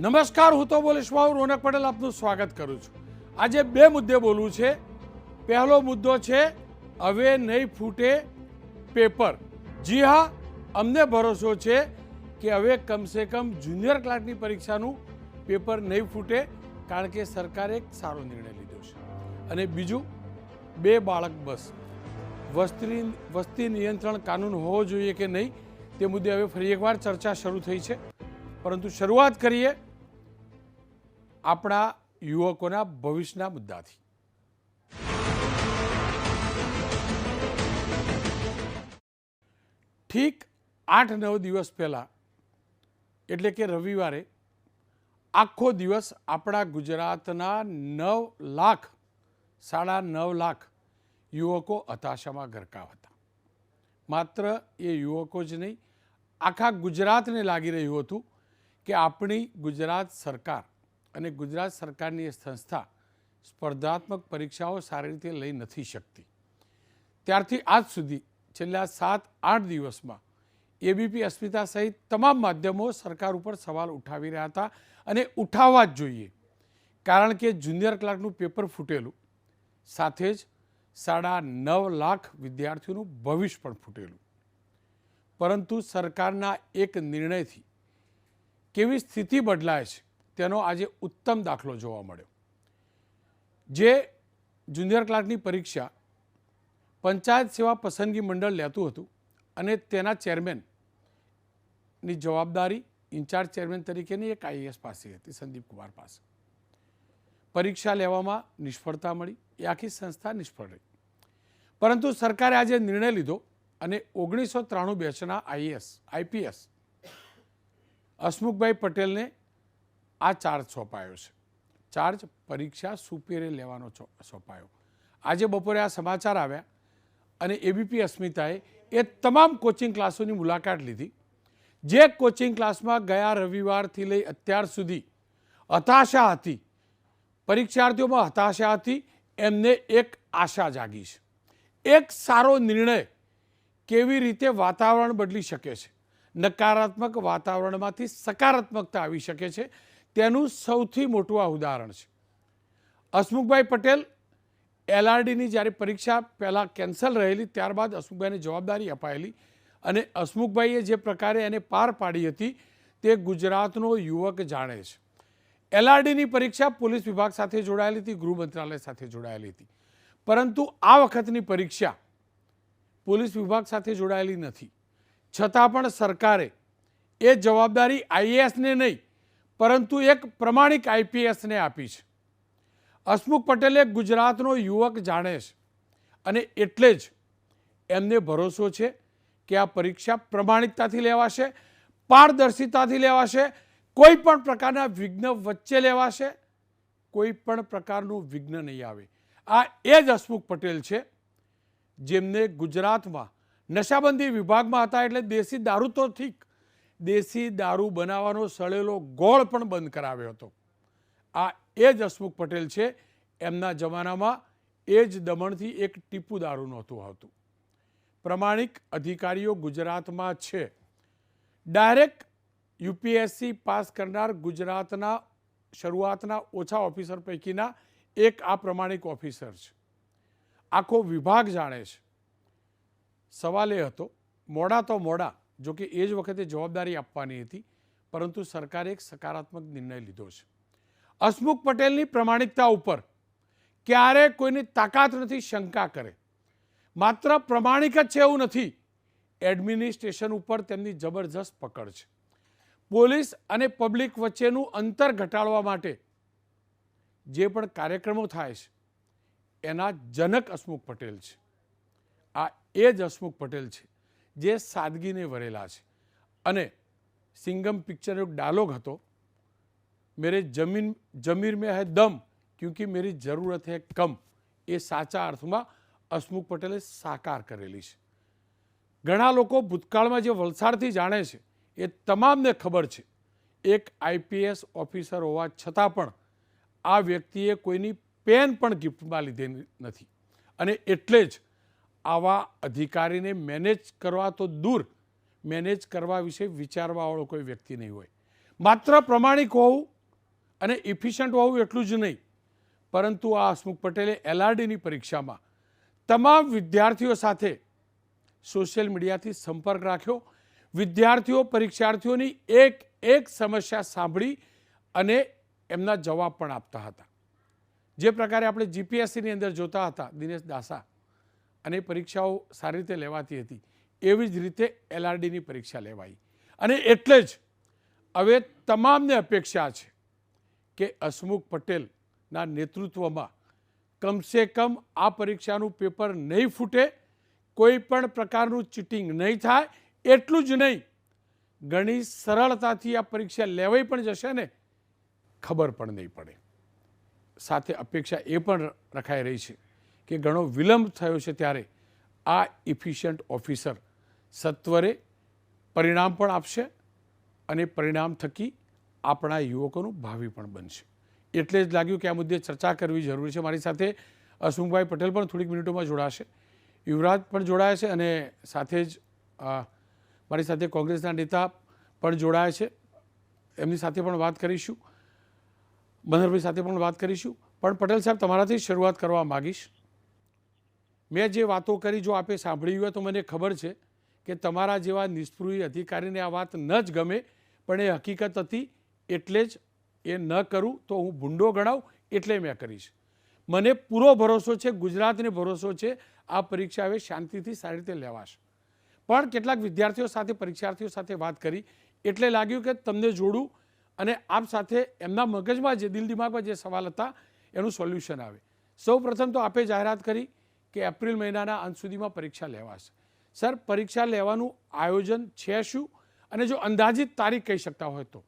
નમસ્કાર, હું તો બોલીશ હું રોનક પટેલ આપનું સ્વાગત કરું છું। આજે બે મુદ્દે બોલવું છે। પહેલો મુદ્દો છે હવે નહીં ફૂટે પેપર। જી હા, અમને ભરોસો છે કે હવે કમસે કમ જુનિયર ક્લાર્કની પરીક્ષાનું પેપર નહીં ફૂટે, કારણ કે સરકારે એક સારો નિર્ણય લીધો છે। અને બીજું, બે બાળક બસ વસ્તી નિયંત્રણ કાનૂન હોવો જોઈએ કે નહીં તે મુદ્દે હવે ફરી એકવાર ચર્ચા શરૂ થઈ છે। પરંતુ શરૂઆત કરીએ આપણા યુવકોના ભવિષ્યના મુદ્દાથી। ઠીક 8-9 દિવસ પહેલા, એટલે કે રવિવારે, આખો દિવસ આપણા ગુજરાતના 9.9 લાખ યુવકો હતાશામાં ગરકાવ હતા। માત્ર એ યુવકો જ નહીં, આખા ગુજરાતને લાગી રહ્યું હતું કે આપણી ગુજરાત સરકાર અને ગુજરાત સરકારની સંસ્થા સ્પર્ધાત્મક પરીક્ષાઓ સારી રીતે લઈ નથી શકતી। ત્યારથી આજ સુધી છેલ્લા 7-8 દિવસમાં એબીપી અસ્મિતા સહિત તમામ માધ્યમો સરકાર ઉપર સવાલ ઉઠાવી રહ્યા હતા, અને ઉઠાવવા જ જોઈએ, કારણ કે જુનિયર ક્લાર્કનું પેપર ફૂટેલું, સાથે જ 9.5 લાખ વિદ્યાર્થીઓનું ભવિષ્ય પણ ફૂટેલું। પરંતુ સરકારના એક નિર્ણયથી કેવી સ્થિતિ બદલાય છે તેનો આજે ઉત્તમ દાખલો જોવા મળ્યો। જે જુનિયર ક્લાર્કની પરીક્ષા પંચાયત સેવા પસંદગી મંડળ લેતું હતું, અને તેના ચેરમેનની જવાબદારી ઇન્ચાર્જ ચેરમેન તરીકેની એક આઈએએસ પાસે હતી, સંદીપ કુમાર પાસે। પરીક્ષા લેવામાં નિષ્ફળતા મળી, એ આખી સંસ્થા નિષ્ફળ રહી। પરંતુ સરકારે આજે નિર્ણય લીધો અને 1993 બેચના આઈપીએસ હસમુખભાઈ પટેલને આ ચાર્જ સોંપાયો છે। ચાર્જ પરીક્ષા સુપેરે લેવાનો સોંપાયો। આજે બપોરે આ સમાચાર આવ્યા અને એબીપી અસ્મિતાએ એ તમામ કોચિંગ ક્લાસોની મુલાકાત લીધી, જે કોચિંગ ક્લાસમાં ગયા રવિવારથી લઈ અત્યાર સુધી હતાશા હતી, પરીક્ષાર્થીઓમાં હતાશા હતી, એમને એક આશા જાગી છે। એક સારો નિર્ણય કેવી રીતે વાતાવરણ બદલી શકે છે, નકારાત્મક વાતાવરણમાંથી સકારાત્મકતા આવી શકે છે, તેનું સૌથી મોટું આ ઉદાહરણ છે। હસમુખભાઈ પટેલ એલઆરડીની જ્યારે પરીક્ષા પહેલાં કેન્સલ રહેલી, ત્યારબાદ હસમુખભાઈને જવાબદારી અપાયેલી, અને હસમુખભાઈએ જે પ્રકારે એને પાર પાડી હતી તે ગુજરાતનો યુવક જાણે છે। એલઆરડીની પરીક્ષા પોલીસ વિભાગ સાથે જોડાયેલી હતી, ગૃહ મંત્રાલય સાથે જોડાયેલી હતી, પરંતુ આ વખતની પરીક્ષા પોલીસ વિભાગ સાથે જોડાયેલી નથી। છતાં પણ સરકારે એ જવાબદારી આઈએએસને નહીં, પરંતુ એક પ્રમાણિક આઈપીએસને આપી છે। હસમુખ પટેલે ગુજરાતનો યુવક જાણે છે, અને એટલે જ એમને ભરોસો છે કે આ પરીક્ષા પ્રમાણિકતાથી લેવાશે, પારદર્શિતાથી લેવાશે, કોઈ પણ પ્રકારના વિઘ્ન વચ્ચે લેવાશે, કોઈ પણ પ્રકારનું વિઘ્ન નહીં આવે। આ એ જ હસમુખ પટેલ છે જેમને ગુજરાતમાં નશાબંધી વિભાગમાં હતા એટલે દેશી દારૂ તો ઠીક, દેશી દારૂ બનાવવાનો સળેલો ગોળ પણ બંધ કરાવ્યો હતો। આ એ જ હસમુખ પટેલ છે, એમના જમાનામાં એ જ દમણથી એક ટીપુ દારૂ નહોતું આવતું। પ્રમાણિક અધિકારીઓ ગુજરાતમાં છે। ડાયરેક્ટ યુપીએસસી પાસ કરનાર ગુજરાતના શરૂઆતના ઓછા ઓફિસર પૈકીના એક આ પ્રમાણિક ઓફિસર છે। આખો વિભાગ જાણે છે। સવાલ એ હતો, મોડા તો મોડા, જો કે એ જ વખતે જવાબદારી આપવાની હતી, પરંતુ સરકારે એક સકારાત્મક નિર્ણય લીધો છે। હસમુખ પટેલની પ્રમાણિકતા ઉપર ક્યારે કોઈની તાકાત નથી શંકા કરે। માત્ર પ્રમાણિક જ છે એવું નથી, એડમિનિસ્ટ્રેશન ઉપર તેમની જબરજસ્ત પકડ છે। પોલીસ અને પબ્લિક વચ્ચેનું અંતર ઘટાડવા માટે જે પણ કાર્યક્રમો થાય છે એના જનક હસમુખ પટેલ છે। આ એ જ હસમુખ પટેલ છે જે સાદગીને વરેલા છે। અને સિંગમ પિક્ચરનો એક ડાયલોગ હતો, મેરે જમીર મેં હૈ દમ ક્યોંકિ મેરી જરૂરત હૈ કમ, એ સાચા અર્થમાં હસમુખ પટેલે સાકાર કરેલી છે। ઘણા લોકો ભૂતકાળમાં જે વલસાડથી જાણે છે એ તમામને ખબર છે, એક આઈપીએસ ઓફિસર હોવા છતાં પણ આ વ્યક્તિએ કોઈની પેન પણ ગિફ્ટમાં લીધેલી નથી, અને એટલે જ આવા અધિકારીને મેનેજ કરવા તો દૂર, મેનેજ કરવા વિશે વિચારવાવાળો કોઈ વ્યક્તિ નહીં હોય। માત્ર પ્રમાણિક હોવું, અને ઇફિશિયન્ટ હોવું એટલું જ નહીં, પરંતુ આ હસમુખ પટેલે LRDની પરીક્ષામાં તમામ વિદ્યાર્થીઓ સાથે સોશિયલ મીડિયાથી સંપર્ક રાખ્યો, વિદ્યાર્થીઓ પરીક્ષાર્થીઓની એક સમસ્યા સાંભળી અને એમના જવાબ પણ આપતા હતા. જે પ્રકારે આપણે GPSCની અંદર જોતા હતા દિનેશ દાસા, અને પરીક્ષાઓ સારી રીતે લેવાતી હતી, એવી જ રીતે LRDની પરીક્ષા લેવાઈ. અને એટલે જ હવે તમામને અપેક્ષા છે કે હસમુખ પટેલના નેતૃત્વમાં કમસે કમ આ પરીક્ષાનું પેપર નહીં ફૂટે, કોઈ પણ પ્રકારનું ચીટિંગ નહીં થાય. એટલું જ નહીં, ઘણી સરળતાથી આ પરીક્ષા લેવાઈ પણ જશે ને ખબર પણ નહીં પડે. સાથે અપેક્ષા એ પણ રખાઈ રહી છે કે ઘણો વિલંબ થયો છે ત્યારે આ ઇફિશિયન્ટ ઓફિસર સત્વરે પરિણામ પણ આપશે અને પરિણામ થકી આપણા યુવકોનું ભાવિ પણ બનશે. એટલે જ લાગ્યું કે આ મુદ્દે ચર્ચા કરવી જરૂરી છે. મારી સાથે હસમુખભાઈ પટેલ પણ થોડીક મિનિટોમાં જોડાશે, યુવરાજ પણ જોડાયા છે અને સાથે જ મારી સાથે કોંગ્રેસના નેતા પણ જોડાયા છે, એમની સાથે પણ વાત કરીશું, મનહરભાઈ સાથે પણ વાત કરીશું. પણ પટેલ સાહેબ, તમારાથી શરૂઆત કરવા માગીશ. મેં જે વાતો કરી, જો આપે સાંભળી હોય તો મને ખબર છે કે તમારા જેવા નિષ્પૃહી અધિકારીને આ વાત ન જ ગમે, પણ એ હકીકત હતી, એટલે જ એ ન કરું તો હું ભૂંડો ગણાવું, એટલે મેં કરીશ. મને પૂરો ભરોસો છે, ગુજરાતને ભરોસો છે, આ પરીક્ષા હવે શાંતિથી સારી રીતે લેવાશે. પણ કેટલાક વિદ્યાર્થીઓ સાથે, પરીક્ષાર્થીઓ સાથે વાત કરી એટલે લાગ્યું કે તમને જોડું અને આપ સાથે એમના મગજમાં જે, દિલ દિમાગમાં જે સવાલ હતા એનું સોલ્યુશન આવે. સૌ પ્રથમ તો આપે જાહેરાત કરી કે એપ્રિલ મહિનાના અંત સુધીમાં પરીક્ષા લેવાશે. સર, પરીક્ષા લેવાનું આયોજન છે શું, અને જો અંદાજિત તારીખ કહી શકતા હોય તો?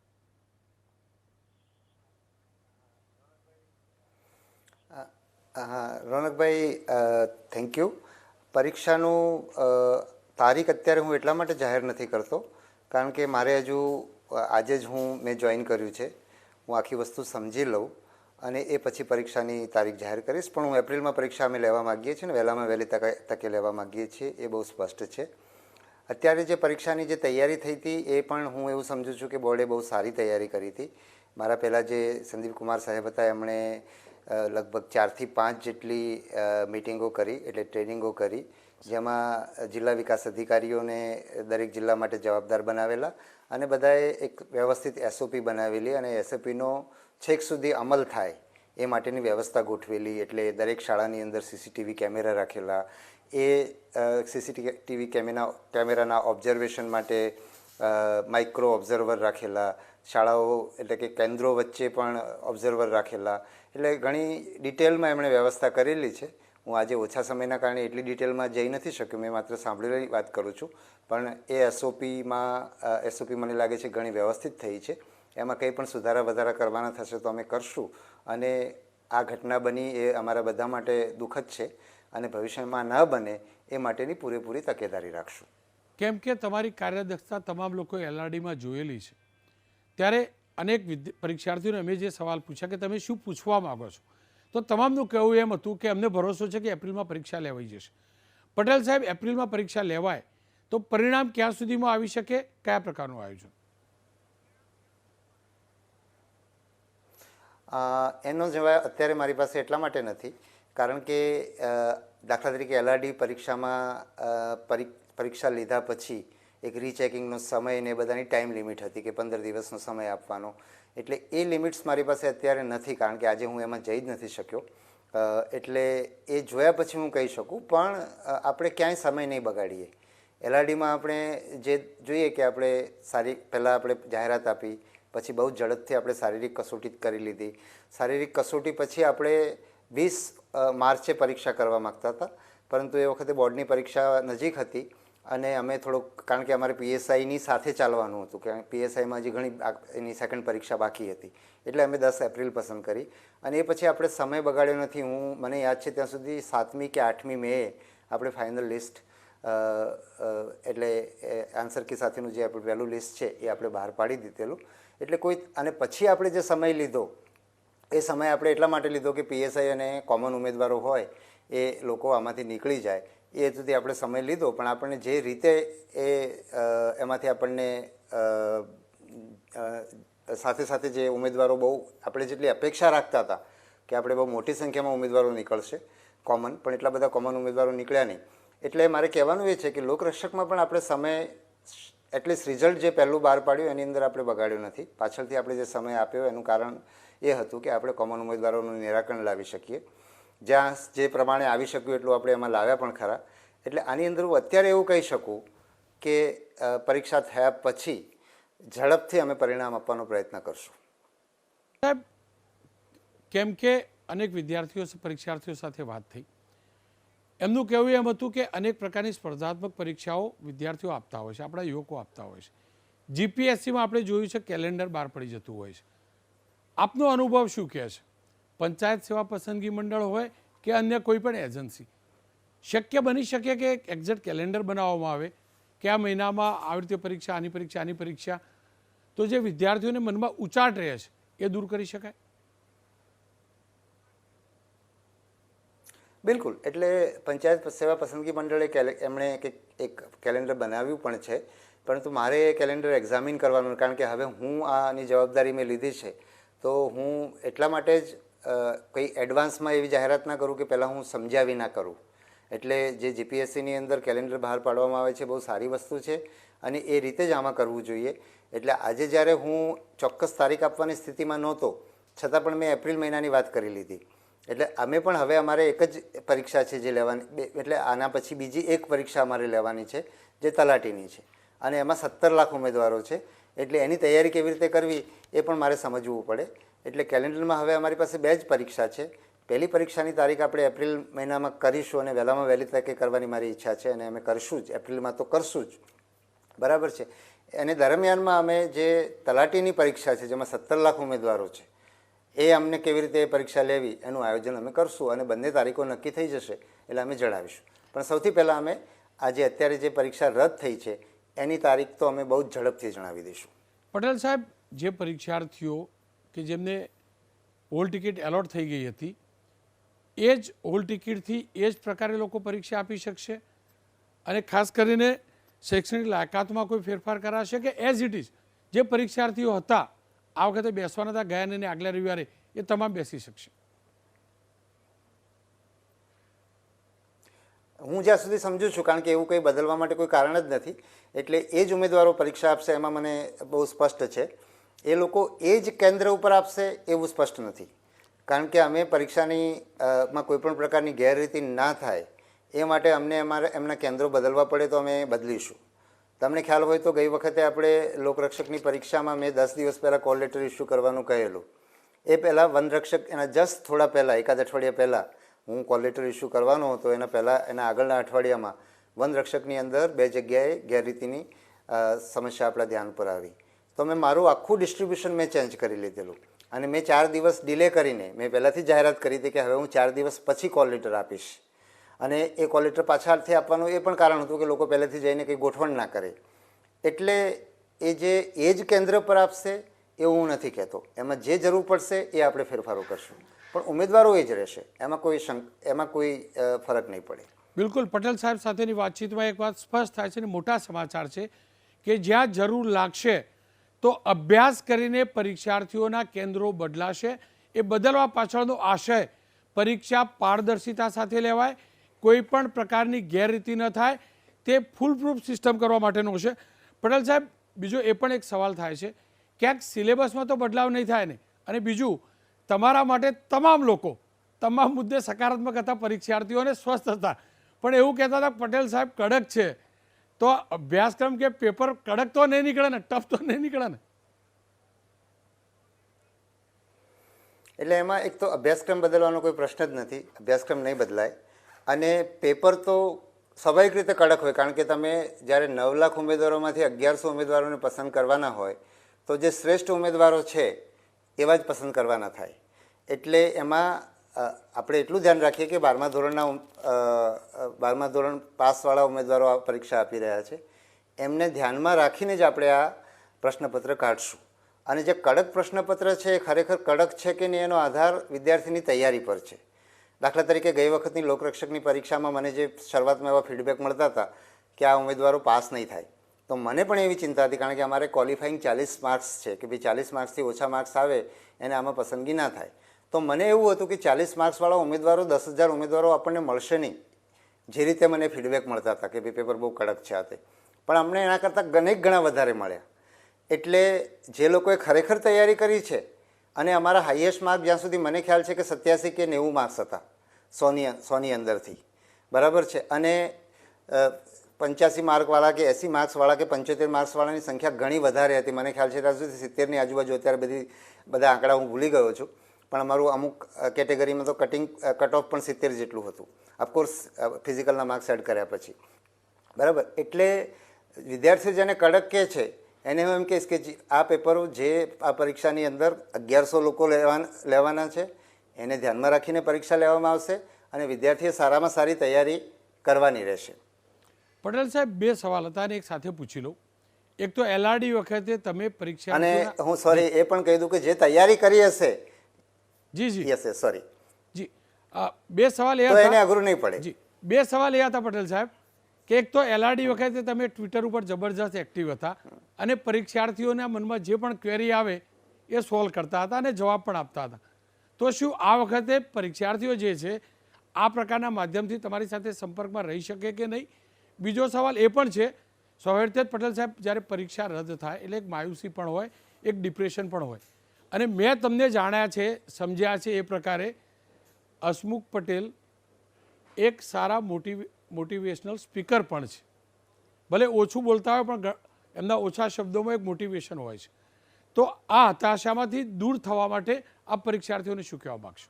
રોનકભાઈ, થેન્ક યુ. પરીક્ષાનું તારીખ અત્યારે હું એટલા માટે જાહેર નથી કરતો કારણ કે મારે હજુ આજે જ મેં જોઈન કર્યું છે. હું આખી વસ્તુ સમજી લઉં અને એ પછી પરીક્ષાની તારીખ જાહેર કરીશ. પણ હું એપ્રિલમાં પરીક્ષા અમે લેવા માગીએ છીએ ને વહેલામાં વહેલી તકે લેવા માગીએ છીએ, એ બહુ સ્પષ્ટ છે. અત્યારે જે પરીક્ષાની જે તૈયારી થઈ હતી એ પણ હું એવું સમજું છું કે બોર્ડે બહુ સારી તૈયારી કરી હતી. મારા પહેલાં જે સંદીપ કુમાર સાહેબ હતા એમણે લગભગ 4 થી 5 જેટલી મિટિંગો કરી, એટલે ટ્રેનિંગો કરી, જેમાં જિલ્લા વિકાસ અધિકારીઓને દરેક જિલ્લા માટે જવાબદાર બનાવેલા અને બધાએ એક વ્યવસ્થિત SOP બનાવેલી અને SOPનો છેક સુધી અમલ થાય એ માટેની વ્યવસ્થા ગોઠવેલી. એટલે દરેક શાળાની અંદર CCTV કેમેરા રાખેલા, એ CCTV કેમેરાના ઓબ્ઝર્વેશન માટે માઇક્રો ઓબ્ઝર્વર રાખેલા, શાળાઓ એટલે કે કેન્દ્રો વચ્ચે પણ ઓબ્ઝર્વર રાખેલા. એટલે ઘણી ડિટેલમાં એમણે વ્યવસ્થા કરેલી છે. હું આજે ઓછા સમયના કારણે એટલી ડિટેલમાં જઈ નથી શક્યો, મેં માત્ર સાંભળેલી વાત કરું છું. પણ એ SOP મને લાગે છે ઘણી વ્યવસ્થિત થઈ છે. એમાં કંઈ પણ સુધારા વધારા કરવાના થશે તો અમે કરશું. અને આ ઘટના બની એ અમારા બધા માટે દુઃખદ છે અને ભવિષ્યમાં ન બને એ માટેની પૂરેપૂરી તકેદારી રાખશું. કેમ કે તમારી કાર્યદક્ષતા તમામ લોકોએ LRDમાં જોયેલી છે. ત્યારે અનેક પરીક્ષાર્થીઓને અમે જે સવાલ પૂછ્યા કે તમે શું પૂછવા માગો છો, તો તમામનું કહેવું એમ હતું કે અમને ભરોસો છે કે એપ્રિલમાં પરીક્ષા લેવાઈ જશે. પટેલ સાહેબ, એપ્રિલમાં પરીક્ષા લેવાય તો પરિણામ ક્યાં સુધીમાં આવી શકે, કયા પ્રકારનું આયોજન? એનો જવાબ અત્યારે મારી પાસે એટલા માટે નથી કારણ કે દાખલા તરીકે LRD પરીક્ષામાં પરીક્ષા લીધા પછી એક રીચેકિંગનો સમય ને બધાની ટાઈમ લિમિટ હતી કે 15 દિવસનો સમય આપવાનો. એટલે એ લિમિટ્સ મારી પાસે અત્યારે નથી કારણ કે આજે હું એમાં જઈ જ નથી શક્યો. એટલે એ જોયા પછી હું કહી શકું. પણ આપણે ક્યાંય સમય નહીં બગાડીએ. LRDમાં આપણે જે જોઈએ કે આપણે પહેલાં આપણે જાહેરાત આપી, પછી બહુ ઝડપથી આપણે શારીરિક કસોટી કરી લીધી. શારીરિક કસોટી પછી આપણે 20 માર્ચે પરીક્ષા કરવા માગતા હતા, પરંતુ એ વખતે બોર્ડની પરીક્ષા નજીક હતી અને અમે થોડુંક, કારણ કે અમારે PSIની સાથે ચાલવાનું હતું, કે PSIમાં હજી ઘણી એની સેકન્ડ પરીક્ષા બાકી હતી, એટલે અમે 10 એપ્રિલ પસંદ કરી. અને એ પછી આપણે સમય બગાડ્યો નથી. મને યાદ છે ત્યાં સુધી 7મી કે 8મી મે આપણે ફાઇનલ લિસ્ટ, એટલે આન્સર કી સાથેનું જે આપણું પહેલું લિસ્ટ છે એ આપણે બહાર પાડી દીધેલું. એટલે અને પછી આપણે જે સમય લીધો એ સમય આપણે એટલા માટે લીધો કે PSI અને કોમન ઉમેદવારો હોય એ લોકો આમાંથી નીકળી જાય, એ સુધી આપણે સમય લીધો. પણ આપણને જે રીતે એમાંથી આપણને સાથે સાથે જે ઉમેદવારો બહુ આપણે જેટલી અપેક્ષા રાખતા હતા કે આપણે બહુ મોટી સંખ્યામાં ઉમેદવારો નીકળશે કોમન, પણ એટલા બધા કોમન ઉમેદવારો નીકળ્યા નહીં. એટલે મારે કહેવાનું એ છે કે લોકરક્ષકમાં પણ આપણે સમય એટલીસ્ટ રિઝલ્ટ જે પહેલું બહાર પાડ્યું એની અંદર આપણે બગાડ્યું નથી. પાછળથી આપણે જે સમય આપ્યો એનું કારણ એ હતું કે આપણે કોમન ઉમેદવારોનું નિરાકરણ લાવી શકીએ. જ્યાં જે પ્રમાણે આવી શક્યું એટલું આપણે એમાં લાવ્યા પણ ખરા. એટલે આની અંદર હું અત્યારે એવું કહી શકું કે પરીક્ષા થયા પછી ઝડપથી અમે પરિણામ આપવાનો પ્રયત્ન કરશું. સાહેબ, કેમ કે અનેક વિદ્યાર્થીઓ પરીક્ષાર્થીઓ સાથે વાત થઈ, એમનું કહેવું એમ હતું કે અનેક પ્રકારની સ્પર્ધાત્મક પરીક્ષાઓ વિદ્યાર્થીઓ આપતા હોય છે, આપણા યુવકો આપતા હોય છે. જીપીએસસીમાં આપણે જોયું છે કેલેન્ડર બહાર પડી જતું હોય છે. આપનો અનુભવ શું કહે છે? પંચાયત સેવા પસંદગી મંડળ હોય કે અન્ય કોઈ પણ એજન્સી, શક્ય બની શકે કે એક્ઝેક્ટ કેલેન્ડર બનાવવામાં આવે કે આ મહિનામાં આવી રીતે પરીક્ષા, આની પરીક્ષા, આની પરીક્ષા, તો જે વિદ્યાર્થીઓને મનમાં ઉચાટ રહે છે એ દૂર કરી શકાય? બિલકુલ. એટલે પંચાયત સેવા પસંદગી મંડળે એમણે એક કેલેન્ડર બનાવ્યું પણ છે, પરંતુ મારે એ કેલેન્ડર એક્ઝામિન કરવાનું, કારણ કે હવે હું આની જવાબદારી મેં લીધી છે, તો હું એટલા માટે જ કંઈ એડવાન્સમાં એવી જાહેરાત ના કરું કે પહેલાં હું સમજાવી ના કરું. એટલે જે જીપીએસસીની અંદર કેલેન્ડર બહાર પાડવામાં આવે છે બહુ સારી વસ્તુ છે અને એ રીતે જ આમાં કરવું જોઈએ. એટલે આજે જ્યારે હું ચોક્કસ તારીખ આપવાની સ્થિતિમાં નહોતો, છતાં પણ મેં એપ્રિલ મહિનાની વાત કરી લીધી. એટલે અમે પણ હવે અમારે એક જ પરીક્ષા છે જે લેવાની, એટલે આના પછી બીજી એક પરીક્ષા અમારે લેવાની છે જે તલાટીની છે, અને એમાં 17 લાખ ઉમેદવારો છે. એટલે એની તૈયારી કેવી રીતે કરવી એ પણ મારે સમજવું પડે. એટલે કેલેન્ડરમાં હવે અમારી પાસે 2 જ પરીક્ષા છે. પહેલી પરીક્ષાની તારીખ આપણે એપ્રિલ મહિનામાં કરીશું અને વહેલામાં વહેલી તકે કરવાની મારી ઈચ્છા છે, અને અમે કરશું જ, એપ્રિલમાં તો કરશું જ, બરાબર છે. અને દરમિયાનમાં અમે જે તલાટીની પરીક્ષા છે જેમાં 17 લાખ ઉમેદવારો છે, એ અમને કેવી રીતે એ પરીક્ષા લેવી એનું આયોજન અમે કરશું, અને બંને તારીખો નક્કી થઈ જશે એટલે અમે જણાવીશું. પણ સૌથી પહેલાં અમે આજે અત્યારે જે પરીક્ષા રદ થઈ છે એની તારીખ તો અમે બહુ જ ઝડપથી જણાવી દઈશું. પટેલ સાહેબ, જે પરીક્ષાર્થીઓ કે જેમને હોલ ટિકિટ એલોટ થઈ ગઈ હતી, એ જ હોલ ટિકિટથી એ જ પ્રકારે લોકો પરીક્ષા આપી શકશે? અને ખાસ કરીને શૈક્ષણિક લાયકાતમાં કોઈ ફેરફાર કરાશે કે એઝ ઇટ ઇઝ જે પરીક્ષાર્થીઓ હતા આ વખતે બેસવાના હતા ગયા અને આગલા રવિવારે, એ તમામ બેસી શકશે? હું જ્યાં સુધી સમજુ છું, કારણ કે એવું કંઈ બદલવા માટે કોઈ કારણ જ નથી, એટલે એ જ ઉમેદવારો પરીક્ષા આપશે એમાં મને બહુ સ્પષ્ટ છે. એ લોકો એ જ કેન્દ્ર ઉપર આપશે એવું સ્પષ્ટ નથી, કારણ કે અમે પરીક્ષાની માં કોઈ પણ પ્રકારની ગેરરીતિ ના થાય એ માટે અમને એમના કેન્દ્રો બદલવા પડે તો અમે બદલીશું. તમને ખ્યાલ હોય તો ગઈ વખતે આપણે લોકરક્ષકની પરીક્ષામાં મેં 10 દિવસ પહેલાં કોલ લેટર ઇસ્યુ કરવાનું કહેલું. એ પહેલાં વનરક્ષક એના જસ્ટ થોડા પહેલાં, એકાદ અઠવાડિયા પહેલાં હું કોલ લેટર ઇસ્યુ કરવાનો હતો. એના પહેલાં એના આગળના અઠવાડિયામાં વનરક્ષકની અંદર 2 જગ્યાએ ગેરરીતિની સમસ્યા આપણા ધ્યાન પર આવી, તો મેં મારું આખું ડિસ્ટ્રીબ્યુશન મેં ચેન્જ કરી લીધેલું, અને મેં 4 દિવસ ડિલે કરીને મેં પહેલાંથી જાહેરાત કરી હતી કે હવે હું 4 દિવસ પછી કોલ લેટર આપીશ. અને એ કોલ લેટર પાછળથી આપવાનું એ પણ કારણ હતું કે લોકો પહેલેથી જઈને કંઈ ગોઠવણ ના કરે. એટલે એ જ કેન્દ્ર પર આપશે એવું હું નથી કહેતો. એમાં જે જરૂર પડશે એ આપણે ફેરફારો કરશું, પણ ઉમેદવારો એ જ રહેશે, એમાં કોઈ ફરક નહીં પડે. બિલકુલ. પટેલ સાહેબ સાથેની વાતચીતમાં એક વાત સ્પષ્ટ થાય છે અને મોટા સમાચાર છે કે જ્યાં જરૂર લાગશે તો અભ્યાસ કરીને પરીક્ષાર્થીઓના કેન્દ્રો બદલાશે. એ બદલવા પાછળનો આશય પરીક્ષા પારદર્શિતા સાથે લેવાય, કોઈ પણ પ્રકારની ગેરરીતિ ન થાય, તે ફૂલ પ્રૂફ સિસ્ટમ કરવા માટેનો છે. પટેલ સાહેબ, બીજો એ પણ એક સવાલ થાય છે, ક્યાંક સિલેબસમાં તો બદલાવ નહીં થાય ને, અને બીજું તમારા માટે તમામ લોકો તમામ મુદ્દે સકારાત્મક હતા, પરીક્ષાર્થીઓને સ્વસ્થ હતા, પણ એવું કહેતા હતા પટેલ સાહેબ કડક છે, તો અભ્યાસક્રમ કે પેપર કડક તો નહીં નીકળે ને, ટફ તો નહીં નીકળે ને? એટલે એમાં એક તો અભ્યાસક્રમ બદલવાનો કોઈ પ્રશ્ન જ નથી, અભ્યાસક્રમ નહીં બદલાય. અને પેપર તો સ્વાભાવિક રીતે કડક હોય, કારણ કે તમે જ્યારે 9 લાખ ઉમેદવારોમાંથી 1100 ઉમેદવારોને પસંદ કરવાના હોય તો જે શ્રેષ્ઠ ઉમેદવારો છે એવા જ પસંદ કરવાના થાય. એટલે એમાં આપણે એટલું ધ્યાન રાખીએ કે 12મા ધોરણ પાસવાળા ઉમેદવારો આ પરીક્ષા આપી રહ્યા છે, એમને ધ્યાનમાં રાખીને જ આપણે આ પ્રશ્નપત્ર કાઢશું. અને જે કડક પ્રશ્નપત્ર છે એ ખરેખર કડક છે કે નહીં એનો આધાર વિદ્યાર્થીની તૈયારી પર છે. દાખલા તરીકે ગઈ વખતની લોકરક્ષકની પરીક્ષામાં મને જે શરૂઆતમાં એવા ફીડબેક મળતા હતા કે આ ઉમેદવારો પાસ નહીં થાય, તો મને પણ એવી ચિંતા હતી, કારણ કે અમારે ક્વોલિફાઈંગ 40 માર્ક્સ છે કે ભાઈ 40 માર્ક્સથી ઓછા માર્ક્સ આવે એને આમાં પસંદગી ના થાય. તો મને એવું હતું કે 40 માર્ક્સવાળા ઉમેદવારો 10,000 ઉમેદવારો આપણને મળશે નહીં, જે રીતે મને ફીડબેક મળતા હતા કે ભાઈ પેપર બહુ કડક છે આ તે, પણ અમને એના કરતાં અનેક ગણા વધારે મળ્યા. એટલે જે લોકોએ ખરેખર તૈયારી કરી છે, અને અમારા હાઈએસ્ટ માર્ક જ્યાં સુધી મને ખ્યાલ છે કે 87 કે 90 માર્ક્સ હતા 100ની અંદરથી, બરાબર છે. અને 85 માર્કવાળા કે 80 માર્ક્સવાળા કે 75 માર્ક્સવાળાની સંખ્યા ઘણી વધારે હતી. મને ખ્યાલ છે ત્યાં સુધી 70ની આજુબાજુ, અત્યારે બધા આંકડા હું ભૂલી ગયો છું, પણ અમારું અમુક કેટેગરીમાં તો કટ ઓફ પણ 70 જેટલું હતું, ઓફકોર્સ ફિઝિકલના માર્ક્સ એડ કર્યા પછી, બરાબર. એટલે વિદ્યાર્થીઓ જેને કડક કહે છે એને હું એમ કહીશ કે આ પેપરો જે આ પરીક્ષાની અંદર 1100 લોકો લેવાના છે એને ધ્યાનમાં રાખીને પરીક્ષા લેવામાં આવશે, અને વિદ્યાર્થીએ સારામાં સારી તૈયારી કરવાની રહેશે. પટેલ સાહેબ, 2 સવાલ હતા અને એક સાથે પૂછી લઉં. એક તો LRD વખતે તમે પરીક્ષા, અને હું સોરી એ પણ કહી દઉં કે જે તૈયારી કરી હશે, જી યસ સોરી જી, 2 સવાલ એ તો એને હતા, અઘરું નહીં પડે. જી 2 સવાલ એ હતા પટેલ સાહેબ કે એક તો LRD વખતે તમે ટ્વિટર ઉપર જબરજસ્ત એક્ટિવ હતા અને પરીક્ષાર્થીઓના મનમાં જે પણ ક્વેરી આવે એ સોલ્વ કરતા હતા અને જવાબ પણ આપતા હતા. તો શું આ વખતે પરીક્ષાર્થીઓ જે છે આ પ્રકારના માધ્યમથી તમારી સાથે સંપર્કમાં રહી શકે કે નહીં? બીજો સવાલ એ પણ છે, સ્વાભાવિક જ પટેલ સાહેબ, જ્યારે પરીક્ષા રદ થાય એટલે એક માયુસી પણ હોય, એક ડિપ્રેશન પણ હોય, અને મેં તમને જાણ્યા છે, સમજ્યા છે એ પ્રકારે હસમુખ પટેલ એક સારા મોટિવેશનલ સ્પીકર પણ છે. ભલે ઓછું બોલતા હોય પણ એમના ઓછા શબ્દોમાં એક મોટિવેશન હોય છે. તો આ હતાશામાંથી દૂર થવા માટે આ પરીક્ષાર્થીઓને શું કહેવા માગશો?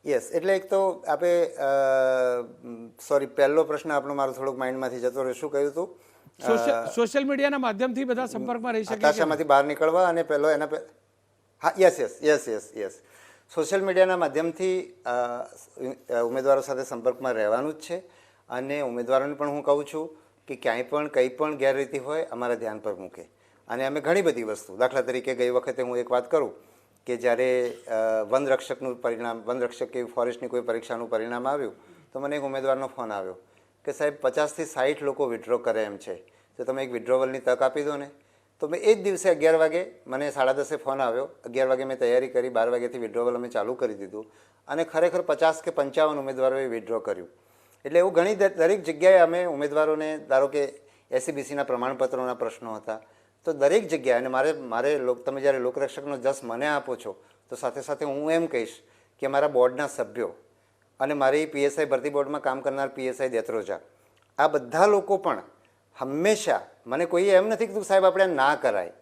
યસ, એટલે એક તો આપણે સોરી પહેલો પ્રશ્ન આપણો મારો થોડોક માઇન્ડમાંથી જતો રહ્યો. શું કહ્યું હતું? સોશિયલ મીડિયાના માધ્યમથી બધા સંપર્કમાં રહી શકે, હતાશામાંથી બહાર નીકળવા, અને પહેલો એના હા યસ સોશિયલ મીડિયાના માધ્યમથી ઉમેદવારો સાથે સંપર્કમાં રહેવાનું જ છે. અને ઉમેદવારોને પણ હું કહું છું કે ક્યાંય પણ કંઈ પણ ગેરરીતિ હોય અમારા ધ્યાન પર મૂકે. અને અમે ઘણી બધી વસ્તુ, દાખલા તરીકે ગઈ વખતે હું એક વાત કરું કે જ્યારે વનરક્ષકનું પરિણામ, વનરક્ષક કે ફોરેસ્ટની કોઈ પરીક્ષાનું પરિણામ આવ્યું, તો મને એક ઉમેદવારનો ફોન આવ્યો કે સાહેબ 50થી 60 લોકો વિડ્રો કરે એમ છે, તો તમે એક વિડ્રોવલની તક આપી દો ને. તો મેં એ જ દિવસે 11 વાગે, મને 10:30 ફોન આવ્યો, 11 વાગે મેં તૈયારી કરી, 12 વાગ્યાથી વિડ્રોવલ અમે ચાલુ કરી દીધું, અને ખરેખર 50 કે 55 ઉમેદવારોએ વિડ્રો કર્યું. એટલે એવું ઘણી દરેક જગ્યાએ અમે ઉમેદવારોને, ધારો કે SCBCના પ્રમાણપત્રોના પ્રશ્નો હતા, તો દરેક જગ્યાએ, અને મારે તમે જ્યારે લોકરક્ષકનો જસ મને આપો છો, તો સાથે સાથે હું એમ કહીશ કે મારા બોર્ડના સભ્યો અને મારી PSI ભરતી બોર્ડમાં કામ કરનાર PSI દેત્રોજા, આ બધા લોકો પણ હંમેશા, મને કોઈએ એમ નથી કીધું સાહેબ આપણે ના કરાય,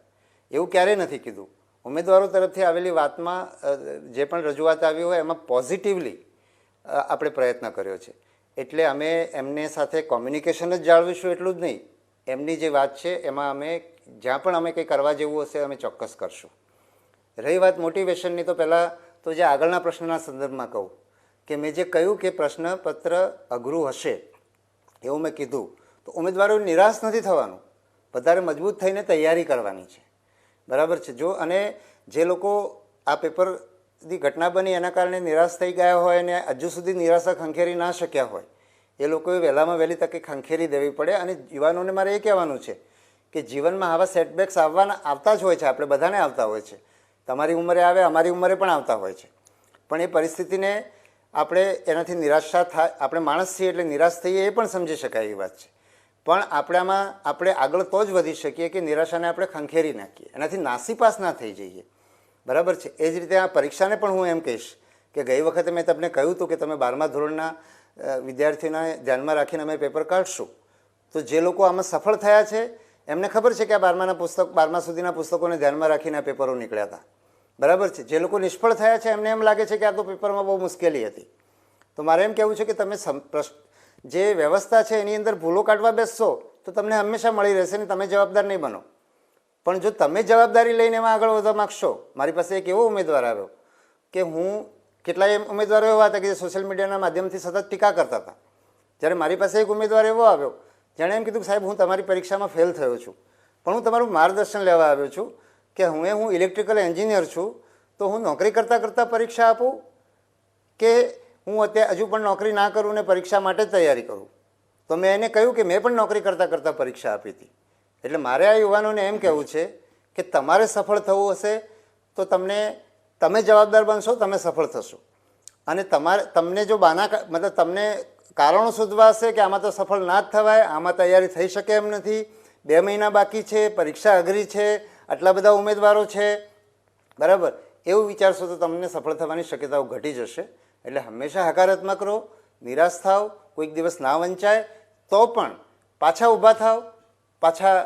એવું ક્યારેય નથી કીધું. ઉમેદવારો તરફથી આવેલી વાતમાં જે પણ રજૂઆત આવી હોય એમાં પોઝિટિવલી આપણે પ્રયત્ન કર્યો છે. એટલે અમે એમને સાથે કોમ્યુનિકેશન જ જાળવીશું એટલું જ નહીં, એમની જે વાત છે એમાં અમે જ્યાં પણ અમે કંઈ કરવા જેવું હશે અમે ચોક્કસ કરશું. રહી વાત મોટિવેશનની, તો પહેલાં તો જે આગળના પ્રશ્નના સંદર્ભમાં કહું કે મેં જે કહ્યું કે પ્રશ્નપત્ર અઘરું હશે એવું મેં કીધું, તો ઉમેદવારો નિરાશ નથી થવાનું, વધારે મજબૂત થઈને તૈયારી કરવાની છે, બરાબર છે. જો અને જે લોકો આ પેપરની ઘટના બની એના કારણે નિરાશ થઈ ગયા હોય અને હજુ સુધી નિરાશા ખંખેરી ના શક્યા હોય, એ લોકોએ વહેલામાં વહેલી તકે ખંખેરી દેવી પડે. અને યુવાનોને મારે એ કહેવાનું છે કે જીવનમાં આવા સેટબેક્સ આવતા જ હોય છે, આપણે બધાને આવતા હોય છે, તમારી ઉંમરે આવે, અમારી ઉંમરે પણ આવતા હોય છે. પણ એ પરિસ્થિતિને આપણે એનાથી નિરાશા થાય, આપણે માણસ છીએ એટલે નિરાશ થઈએ એ પણ સમજી શકાય એવી વાત છે, પણ આપણે આગળ તો જ વધી શકીએ કે નિરાશાને આપણે ખંખેરી નાખીએ, એનાથી નાસીપાસ ના થઈ જઈએ, બરાબર છે. એ જ રીતે આ પરીક્ષાને પણ હું એમ કહીશ કે ગઈ વખતે મેં તમને કહ્યું હતું કે તમે 12મા ધોરણના વિદ્યાર્થીઓને ધ્યાનમાં રાખીને અમે પેપર કાઢશું, તો જે લોકો આમાં સફળ થયા છે એમને ખબર છે કે આ 12મા સુધીના પુસ્તકોને ધ્યાનમાં રાખીને આ પેપરો નીકળ્યા હતા, બરાબર છે. જે લોકો નિષ્ફળ થયા છે એમને એમ લાગે છે કે આ તો પેપરમાં બહુ મુશ્કેલી હતી. તો મારે એમ કહેવું છે કે તમે જે વ્યવસ્થા છે એની અંદર ભૂલો કાઢવા બેસશો તો તમને હંમેશા મળી રહેશે ને તમે જવાબદાર નહીં બનો. પણ જો તમે જવાબદારી લઈને એમાં આગળ વધવા માગશો, મારી પાસે એક એવો ઉમેદવાર આવ્યો કે હું, કેટલાય ઉમેદવારો એવા હતા કે જે સોશિયલ મીડિયાના માધ્યમથી સતત ટીકા કરતા હતા, જ્યારે મારી પાસે એક ઉમેદવાર એવો આવ્યો જેણે એમ કીધું કે સાહેબ હું તમારી પરીક્ષામાં ફેલ થયો છું, પણ હું તમારું માર્ગદર્શન લેવા આવ્યો છું કે હું ઇલેક્ટ્રિકલ એન્જિનિયર છું, તો હું નોકરી કરતાં પરીક્ષા આપું કે હું અત્યારે હજુ પણ નોકરી ના કરું ને પરીક્ષા માટે જ તૈયારી કરું. તો મેં એને કહ્યું કે મેં પણ નોકરી કરતાં કરતાં પરીક્ષા આપી હતી. એટલે મારે આ યુવાનોને એમ કહેવું છે કે તમારે સફળ થવું હશે તો તમે જવાબદાર બનશો, તમે સફળ થશો. અને તમને જો મતલબ તમને કારણો શોધવા હશે કે આમાં તો સફળ ના જ થવાય, આમાં તૈયારી થઈ શકે એમ નથી, 2 મહિના બાકી છે, પરીક્ષા અઘરી છે, આટલા બધા ઉમેદવારો છે, બરાબર, એવું વિચારશો તો તમને સફળ થવાની શક્યતાઓ ઘટી જશે. એટલે હંમેશા હકારાત્મક રહો, નિરાશ થાવ, કોઈક દિવસ ના વંચાય તો પણ પાછા ઊભા થાવ, પાછા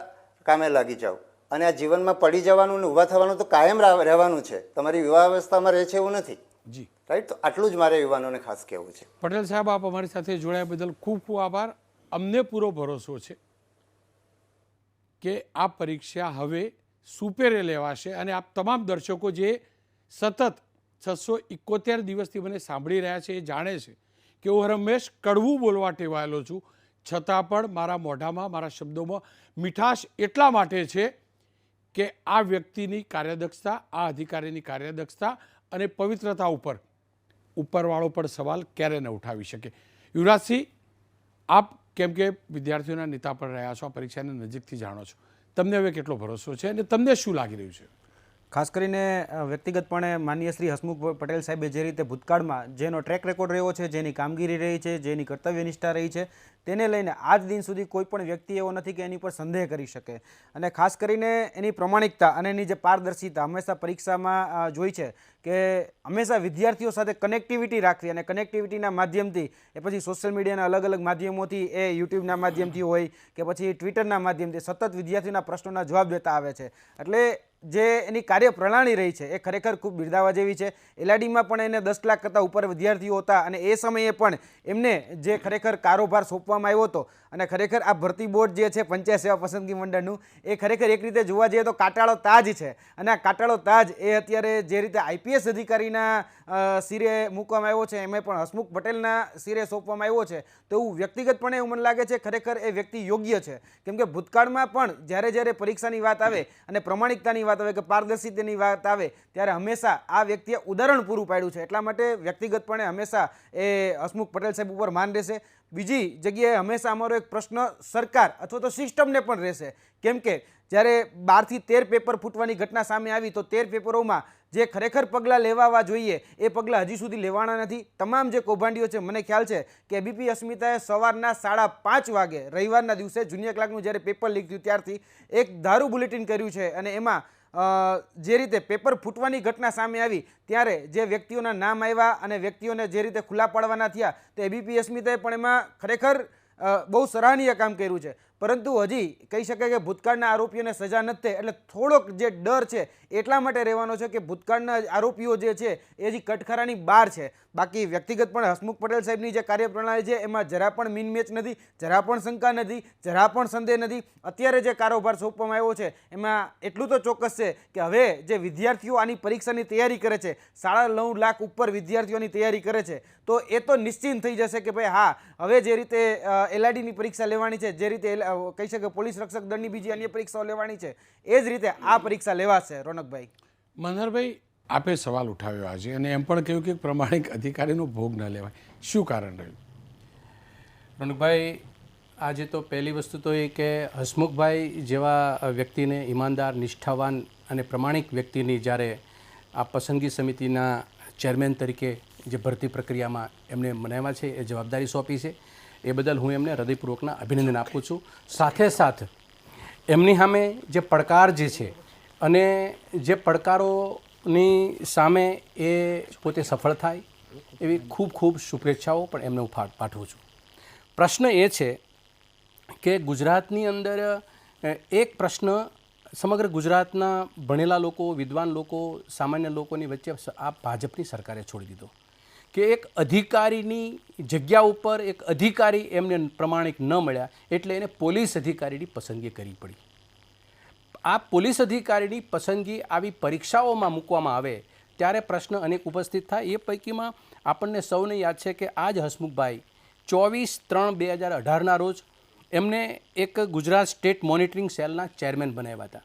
કામે લાગી જાઓ. અને આ જીવનમાં પડી જવાનું ને ઊભા થવાનું તો કાયમ રહેવાનું છે, તમારી વિવાહ અવસ્થામાં રહે છે એવું નથી. જી રાઈટ. તો આટલું જ મારે યુવાનોને ખાસ કહેવું છે. પટેલ સાહેબ, આપ અમારી સાથે જોડાયા બદલ ખૂબ ખૂબ આભાર. અમને પૂરો ભરોસો છે કે આ પરીક્ષા હવે સુપેરે લેવાશે અને આપ તમામ દર્શકો જે સતત 671 દિવસથી મને સાંભળી રહ્યા છે એ જાણે છે કે હું હંમેશ કડવું બોલવા ટેવાયેલો છું, છતાં પણ મારા મોઢામાં, મારા શબ્દોમાં મીઠાશ એટલા માટે છે કે આ વ્યક્તિની કાર્યદક્ષતા, આ અધિકારીની કાર્યદક્ષતા અને પવિત્રતા ઉપરવાળો પણ સવાલ ક્યારે ન ઉઠાવી શકે. યુવરાજસિંહ, આપ કેમ કે વિદ્યાર્થીઓના નેતા પણ રહ્યા છો, આ પરીક્ષાને નજીકથી જાણો છો, તમને હવે કેટલો ભરોસો છે અને તમને શું લાગી રહ્યું છે? ખાસ કરીને વ્યક્તિગતપણે માનનીય શ્રી હસમુખ પટેલ સાહેબે જે રીતે ભૂતકાળમાં જેનો ટ્રેક રેકોર્ડ રહ્યો છે, જેની કામગીરી રહી છે, જેની કર્તવ્યનિષ્ઠા રહી છે, તેને લઈને આજ દિન સુધી કોઈ પણ વ્યક્તિ એવો નથી કે એની પર સંદેહ કરી શકે. અને ખાસ કરીને એની પ્રમાણિકતા અને એની જે પારદર્શિતા હંમેશા પરીક્ષામાં જોઈ છે કે હંમેશા વિદ્યાર્થીઓ સાથે કનેક્ટિવિટી રાખવી, અને કનેક્ટિવિટીના માધ્યમથી એ પછી સોશિયલ મીડિયાના અલગ અલગ માધ્યમોથી, એ યુટ્યુબના માધ્યમથી હોય કે પછી ટ્વિટરના માધ્યમથી સતત વિદ્યાર્થીઓના પ્રશ્નોના જવાબ દેતા આવે છે. એટલે જે એની કાર્યપ્રણાલી રહી છે એ ખરેખર ખૂબ બિરદાવવા જેવી છે. એલઆઈડીમાં પણ એને 10 લાખ કરતાં ઉપર વિદ્યાર્થીઓ હતા અને એ સમયે પણ એમને જે ખરેખર કારોબાર સોંપવામાં આવ્યો હતો, અને ખરેખર આ ભરતી બોર્ડ જે છે પંચાયત સેવા પસંદગી મંડળનું, એ ખરેખર એક રીતે જોવા જઈએ તો કાટાળો તાજ છે. અને આ કાટાળો તાજ એ અત્યારે જે રીતે આઈપીએસ અધિકારીના શિરે મૂકવામાં આવ્યો છે, એમાં પણ હસમુખ પટેલના શિરે સોંપવામાં આવ્યો છે, તો એવું વ્યક્તિગતપણે એવું મને લાગે છે ખરેખર એ વ્યક્તિ યોગ્ય છે. કેમ કે ભૂતકાળમાં પણ જ્યારે જ્યારે પરીક્ષાની વાત આવે અને પ્રમાણિકતાની વાત આવે કે પારદર્શિતાની વાત આવે ત્યારે હંમેશા આ વ્યક્તિએ ઉદાહરણ પૂરું પાડ્યું છે. એટલા માટે વ્યક્તિગતપણે હંમેશા એ હસમુખ પટેલ સાહેબ ઉપર માન રહેશે. બીજી જગ્યાએ હંમેશા અમારો એક પ્રશ્ન સરકાર અથવા તો સિસ્ટમને પણ રહેશે. કેમ કે જ્યારે 12 થી 13 પેપર ફૂટવાની ઘટના સામે આવી તો 13 પેપરોમાં જે ખરેખર પગલાં લેવાવા જોઈએ એ પગલાં હજી સુધી લેવાના નથી. તમામ જે કૌભાંડીઓ છે, મને ખ્યાલ છે કે એબીપી અસ્મિતાએ સવારના 5:30 વાગે રવિવારના દિવસે જુનિયર ક્લાર્કનું જ્યારે પેપર લીક થયું ત્યારથી એક દારૂ બુલેટિન કર્યું છે. અને એમાં જે રીતે પેપર ફૂટવાની ઘટના સામે આવી ત્યારે જે વ્યક્તિઓના નામ આવ્યા અને વ્યક્તિઓને જે રીતે ખુલ્લા પાડવાના થયા, તો એબીપી અસ્મિતાએ પણ એમાં ખરેખર બહુ સરાહનીય કામ કર્યું છે. પરંતુ હજી કહી શકાય કે ભૂતકાળના આરોપીઓને સજા નથી થઈ, એટલે થોડોક જે ડર છે એટલા માટે રહેવાનો છે કે ભૂતકાળના આરોપીઓ જે છે એ હજી કટખરાની બહાર છે. બાકી વ્યક્તિગત પણ હસમુખ પટેલ સાહેબની જે કાર્યપ્રણાલી છે એમાં જરા પણ મીનમેચ નથી, જરા પણ શંકા નથી, જરા પણ સંદેહ નથી. અત્યારે જે કારોબાર સોંપવામાં આવ્યો છે એમાં એટલું તો ચોક્કસ છે કે હવે જે વિદ્યાર્થીઓ આની પરીક્ષાની તૈયારી કરે છે, 9.5 લાખ ઉપર વિદ્યાર્થીઓની તૈયારી કરે છે, તો એ તો નિશ્ચિંત થઈ જશે કે ભાઈ હા, હવે જે રીતે એલઆઈડીની પરીક્ષા લેવાની છે, જે રીતે કહી શકે પોલીસ રક્ષક દળની બીજી અન્ય પરીક્ષાઓ લેવાની છે, એ જ રીતે આ પરીક્ષા લેવાશે. રોનકભાઈ. મનહરભાઈ, આપે સવાલ ઉઠાવ્યો આજે અને એમ પણ કહ્યું કે પ્રમાણિક અધિકારીનો ભોગ ન લેવાય, શું કારણ રહ્યું? રોનકભાઈ, આજે તો પહેલી વસ્તુ તો એ કે હસમુખભાઈ જેવા વ્યક્તિને, ઈમાનદાર, નિષ્ઠાવાન અને પ્રમાણિક વ્યક્તિની જ્યારે આ પસંદગી સમિતિના ચેરમેન તરીકે જે ભરતી પ્રક્રિયામાં એમને મનાવ્યા છે, એ જવાબદારી સોંપી છે, એ બદલ હું એમને હૃદયપૂર્વકના અભિનંદન આપું છું. સાથે સાથ એમની સામે જે પડકાર જે છે અને જે પડકારોની સામે એ પોતે સફળ થાય એવી ખૂબ ખૂબ શુભેચ્છાઓ પણ એમને હું પાઠવું છું. પ્રશ્ન એ છે કે ગુજરાતની અંદર એક પ્રશ્ન સમગ્ર ગુજરાતના ભણેલા લોકો, વિદ્વાન લોકો, સામાન્ય લોકોની વચ્ચે આ ભાજપની સરકારે છોડી દીધો કે એક અધિકારીની જગ્યા ઉપર એક અધિકારી એમને પ્રમાણિક ન મળ્યા એટલે એને પોલીસ અધિકારીની પસંદગી કરવી પડી. આ પોલીસ અધિકારીની પસંદગી આવી પરીક્ષાઓમાં મૂકવામાં આવે ત્યારે પ્રશ્ન અનેક ઉપસ્થિત થાય. એ પૈકીમાં આપણને સૌને યાદ છે કે આ જ હસમુખભાઈ 24/3/2018ના રોજ એમને એક ગુજરાત સ્ટેટ મોનિટરિંગ સેલના ચેરમેન બનાવ્યા હતા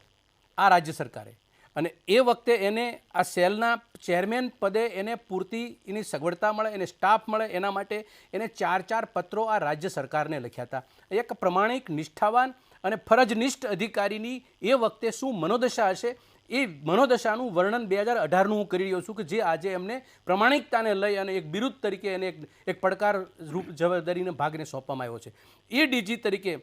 આ રાજ્ય સરકારે. અને એ વખતે એને આ સેલના ચેરમેન પદે એને પૂરતી એની સગવડતા મળે, એને સ્ટાફ મળે, એના માટે એને 4 પત્રો આ રાજ્ય સરકારને લખ્યા હતા. એક પ્રમાણિક, નિષ્ઠાવાન અને ફરજનિષ્ઠ અધિકારીની એ વખતે શું મનોદશા હશે, એ મનોદશાનું વર્ણન 2018નું હું કરી રહ્યો છું, કે જે આજે એમને પ્રમાણિકતાને લઈ અને એક બિરુદ તરીકે એને એક પડકાર રૂપ જવાબદારીના ભાગને સોંપવામાં આવ્યો છે. એ ડીજી તરીકે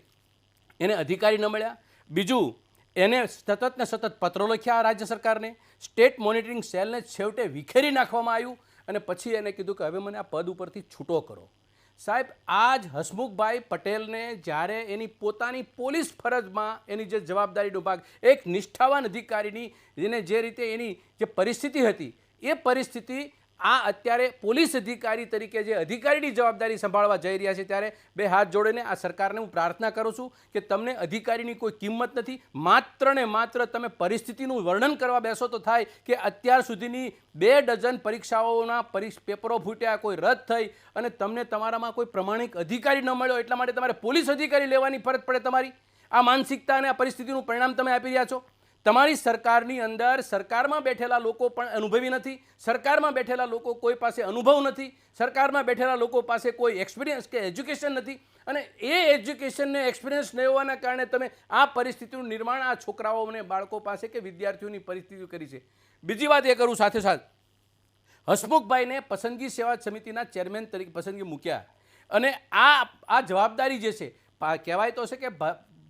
એને અધિકારી ન મળ્યા. બીજું, એને સતત ને સતત પત્રો લખ્યા રાજ્ય સરકારને, સ્ટેટ મોનિટરિંગ સેલને છેવટે વિખેરી નાખવામાં આવ્યું અને પછી એને કીધું કે હવે મને આ પદ ઉપરથી છૂટો કરો. સાહેબ, આજ હસમુખભાઈ પટેલને જ્યારે એની પોતાની પોલીસ ફરજમાં એની જે જવાબદારીનો ભાગ, એક નિષ્ઠાવાન અધિકારીની જેને જે રીતે એની જે પરિસ્થિતિ હતી, એ પરિસ્થિતિ આ અત્યારે પોલીસ અધિકારી તરીકે જે અધિકારીની જવાબદારી સંભાળવા જઈ રહ્યા છે, ત્યારે 2 હાથ જોડીને આ સરકારને હું પ્રાર્થના કરું છું કે તમને અધિકારીની કોઈ કિંમત નથી. માત્ર ને માત્ર તમે પરિસ્થિતિનું વર્ણન કરવા બેસો તો થાય કે અત્યાર સુધીની 2 ડઝન પરીક્ષાઓના પેપરો ફૂટ્યા, કોઈ રદ થઈ અને તમને તમારામાં કોઈ પ્રમાણિક અધિકારી ન મળ્યો, એટલા માટે તમારે પોલીસ અધિકારી લેવાની ફરજ પડે. તમારી આ માનસિકતા અને આ પરિસ્થિતિનું પરિણામ તમે આપી રહ્યા છો. તમારી સરકારની અંદર સરકારમાં બેઠેલા લોકો પણ અનુભવી નથી, સરકારમાં બેઠેલા લોકો કોઈ પાસે અનુભવ નથી, સરકારમાં બેઠેલા લોકો પાસે કોઈ એક્સપિરિયન્સ કે એજ્યુકેશન નથી, અને એ એજ્યુકેશનને એક્સપિરિયન્સ ન હોવાના કારણે તમે આ પરિસ્થિતિનું નિર્માણ આ છોકરાઓને, બાળકો પાસે કે વિદ્યાર્થીઓની પરિસ્થિતિ કરી છે. બીજી વાત એ કરું સાથે સાથે, હસમુખભાઈને પસંદગી સેવા સમિતિના ચેરમેન તરીકે પસંદગી મૂક્યા અને આ જવાબદારી જે છે, કહેવાય તો છે કે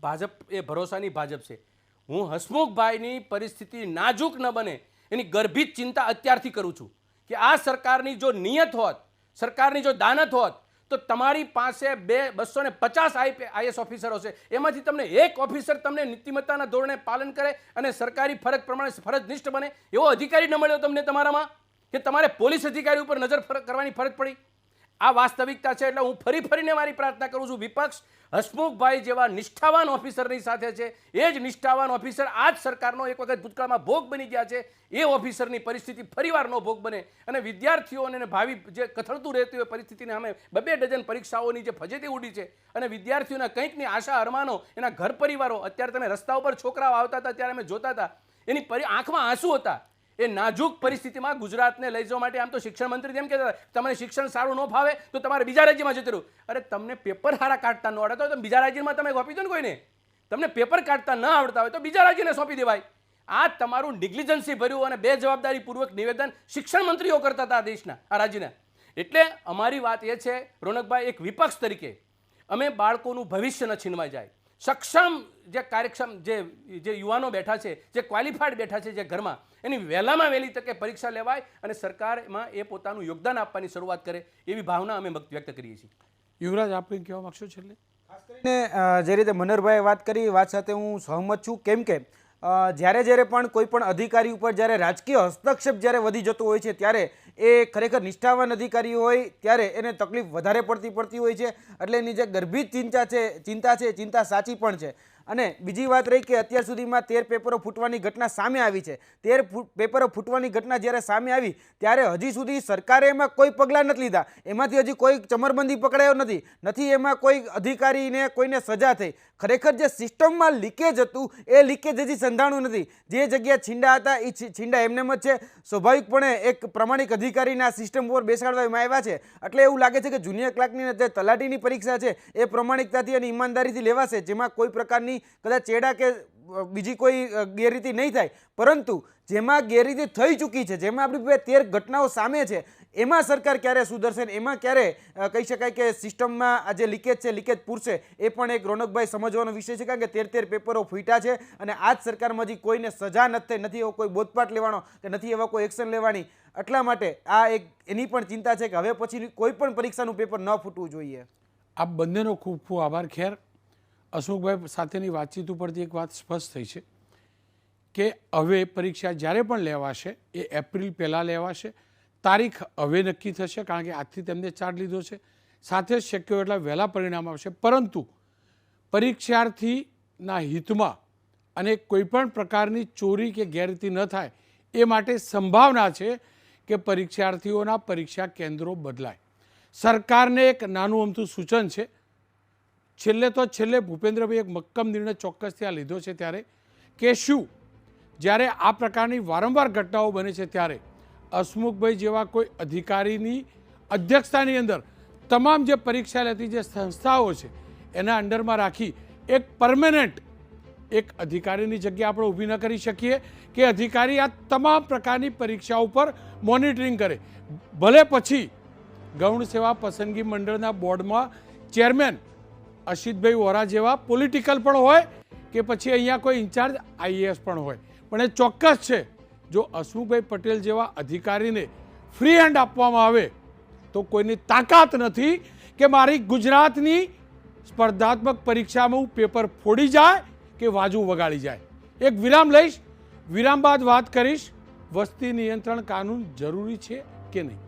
ભાજપ એ ભરોસાની ભાજપ છે. હું હસમુખભાઈની પરિસ્થિતિ નાજુક ન બને એની ગર્ભિત ચિંતા અત્યારથી કરું છું કે આ સરકારની જો નિયત હોત, સરકારની જો દાનત હોત, તો તમારી પાસે 250 IAS ઓફિસરો છે, એમાંથી તમને એક ઓફિસર તમને નીતિમત્તાના ધોરણે પાલન કરે અને સરકારી ફરજ પ્રમાણે ફરજનિષ્ઠ બને એવો અધિકારી ન મળ્યો તમને તમારામાં, કે તમારે પોલીસ અધિકારી ઉપર નજર કરવાની ફરજ પડી. આ વાસ્તવિકતા છે. એટલે હું ફરીને મારી પ્રાર્થના કરું છું, વિપક્ષ હસમુખભાઈ જેવા નિષ્ઠાવાન ઓફિસરની સાથે છે, એ જ નિષ્ઠાવાન ઓફિસર આ જ સરકારનો એક વખત ભૂતકાળમાં ભોગ બની ગયા છે, એ ઓફિસરની પરિસ્થિતિ ફરીવારનો ભોગ બને અને વિદ્યાર્થીઓને ભાવિ જે કથળતું રહેતી હોય પરિસ્થિતિને અમે 2 ડઝન પરીક્ષાઓની જે ફજેતી ઉડી છે અને વિદ્યાર્થીઓના કંઈકની આશા અરમાનો, એના ઘર પરિવારો, અત્યારે તમે રસ્તા ઉપર છોકરાઓ આવતા હતા ત્યારે અમે જોતા હતા, એની આંખમાં આંસુ હતા. એ નાજુક પરિસ્થિતિમાં ગુજરાતને લઈ જવા માટે આમ તો શિક્ષણ મંત્રી જેમ કહેતા હતા, તમને શિક્ષણ સારું ન ફાવે તો તમારે બીજા રાજ્યમાં જતું રહેવું. અરે તમને પેપર સારા કાઢતા ન આવડતા હોય તો બીજા રાજ્યમાં તમે સોંપી દો ને કોઈને. તમને પેપર કાઢતા ન આવડતા હોય તો બીજા રાજ્યને સોંપી દેવાય. આ તમારું નેગ્લિજન્સી ભર્યું અને બેજવાબદારીપૂર્વક નિવેદન શિક્ષણ મંત્રીઓ કરતા હતા રાજ્યના. એટલે અમારી વાત એ છે રોનકભાઈ, એક વિપક્ષ તરીકે અમે બાળકોનું ભવિષ્ય ન છીનવાઈ જાય, સક્ષમ જે કાર્યક્ષમ જે યુવાનો બેઠા છે, જે ક્વોલિફાઈડ બેઠા છે જે ઘરમાં, એની વહેલામાં વહેલી તકે પરીક્ષા લેવાય અને સરકારમાં એ પોતાનું યોગદાન આપવાની શરૂઆત કરે એવી ભાવના અમે વ્યક્ત કરીએ છીએ. યુવરાજ, આપણે કહેવા માગશો છેલ્લે? ખાસ કરીને જે રીતે મનહરભાઈએ વાત કરી, વાત સાથે હું સહમત છું. કેમ કે જ્યારે પણ કોઈ પણ અધિકારી ઉપર જ્યારે રાજકીય હસ્તક્ષેપ જ્યારે વધી જતો હોય છે, ત્યારે એ ખરેખર નિષ્ઠાવાન અધિકારી હોય ત્યારે એને તકલીફ વધારે પડતી હોય છે. એટલે એની જે ગર્ભિત ચિંતા સાચી પણ છે. અને બીજી વાત રહી કે અત્યાર સુધીમાં 13 પેપરો ફૂટવાની ઘટના સામે આવી છે. 13 પેપરો ફૂટવાની ઘટના જ્યારે સામે આવી ત્યારે હજી સુધી સરકારે એમાં કોઈ પગલાં નથી લીધા, એમાંથી હજી કોઈ ચમરબંધી પકડાયો નથી, એમાં કોઈ અધિકારીને કોઈને સજા થઈ. ખરેખર જે સિસ્ટમમાં લીકેજ હતું એ લીકેજ હજી સંધાણું નથી. જે જગ્યા છીંડા હતા એ છીંડા એમનેમ જ છે. સ્વાભાવિકપણે એક પ્રમાણિક અધિકારીને આ સિસ્ટમ ઉપર બેસાડવામાં આવ્યા છે. એટલે એવું લાગે છે કે જુનિયર ક્લાર્કની જે તલાટીની પરીક્ષા છે એ પ્રમાણિકતાથી અને ઈમાનદારીથી લેવાશે, જેમાં કોઈ પ્રકારની કદાચ ચેડા કે બીજી કોઈ ગેરરીતિ નહીં થાય. પરંતુ જેમાં ગેરરીતિ થઈ ચૂકી છે, જેમાં આપણી પાસે 13 ઘટનાઓ સામે છે, એમાં સરકાર ક્યારે સુધરશે ને એમાં ક્યારે કહી શકાય કે સિસ્ટમમાં આ જે લીકેજ છે લીકેજ પૂરશે, એ પણ એક રોનકભાઈ સમજવાનો વિષય છે. કારણ કે 13 પેપરો ફૂટ્યા છે અને આ જ સરકારમાં હજી કોઈને સજા નથી એવો કોઈ બોધપાઠ લેવાનો કે નથી એવા કોઈ એક્શન લેવાની. એટલા માટે આ એક એની પણ ચિંતા છે કે હવે પછી કોઈ પણ પરીક્ષાનું પેપર ન ફૂટવું જોઈએ. આપ બંનેનો ખૂબ ખૂબ આભાર. ખેર, અશોકભાઈ સાથેની વાતચીત ઉપરથી એક વાત સ્પષ્ટ થઈ છે કે હવે પરીક્ષા જ્યારે પણ લેવાશે એ એપ્રિલ પહેલાં લેવાશે. તારીખ હવે નક્કી થશે, કારણ કે આજથી તેમને ચાર્જ લીધો છે. સાથે જ શક્ય એટલા વહેલા પરિણામ આવશે. પરંતુ પરીક્ષાર્થીના હિતમાં અને કોઈપણ પ્રકારની ચોરી કે ગેરરીતિ ન થાય એ માટે સંભાવના છે કે પરીક્ષાર્થીઓના પરીક્ષા કેન્દ્રો બદલાય. સરકારને એક નાનું અમથું સૂચન છે. છેલ્લે ભૂપેન્દ્રભાઈ એક મક્કમ નિર્ણય ચોક્કસ ત્યાં લીધો છે ત્યારે કે શું જ્યારે આ પ્રકારની વારંવાર ઘટનાઓ બને છે ત્યારે હસમુખભાઈ જેવા કોઈ અધિકારીની અધ્યક્ષતાની અંદર તમામ જે પરીક્ષા લેતી જે સંસ્થાઓ છે એના અંડરમાં રાખી એક પરમેનન્ટ એક અધિકારીની જગ્યા આપણે ઊભી ન કરી શકીએ કે અધિકારી આ તમામ પ્રકારની પરીક્ષા ઉપર મોનિટરિંગ કરે. ભલે પછી ગૌણ સેવા પસંદગી મંડળના બોર્ડમાં ચેરમેન અશિતભાઈ વોરા જેવા પોલિટિકલ પણ હોય કે પછી અહીંયા કોઈ ઇન્ચાર્જ આઈએએસ પણ હોય, પણ એ ચોક્કસ છે જો હસમુખભાઈ પટેલ જેવા અધિકારીને ફ્રી હેન્ડ આપવામાં આવે તો કોઈની તાકાત નથી કે મારી ગુજરાતની સ્પર્ધાત્મક પરીક્ષામાં હું પેપર ફોડી જાય કે વાજુ વગાડી જાય. એક વિરામ લઈશ, વિરામ બાદ વાત કરીશ વસ્તી નિયંત્રણ કાનૂન જરૂરી છે કે નહીં.